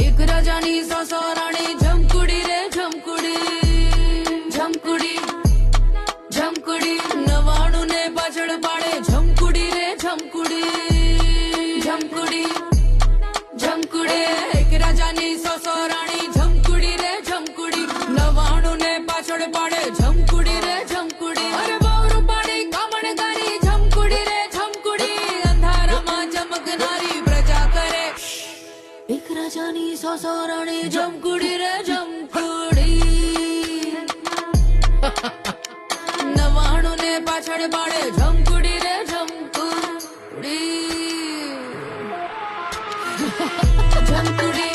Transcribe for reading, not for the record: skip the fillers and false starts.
एक राजानी सासाराणी झमकुडी रे झमकुडी झमकुडी झमकुडी नवाणु ने पाछड़ पाड़े झमकुडी रे झमकुडी झमकुडी झमकुडी एक राजानी सासाराणी झमकुडी रे झमकुडी नवाणु ने पाछड़ पाड़े झमकुडी रे झमकुडी अरे बावरू पाड़ी कामणगारी झमकुडी रे झमकुडी अंधारामा चमकनारी प्रजा करे एक राजानी सासाराणी झमकुडी रे झमकुडी नवाणु ने पाछड़ पाड़े झमकुडी रे झमकुडी झमकुडी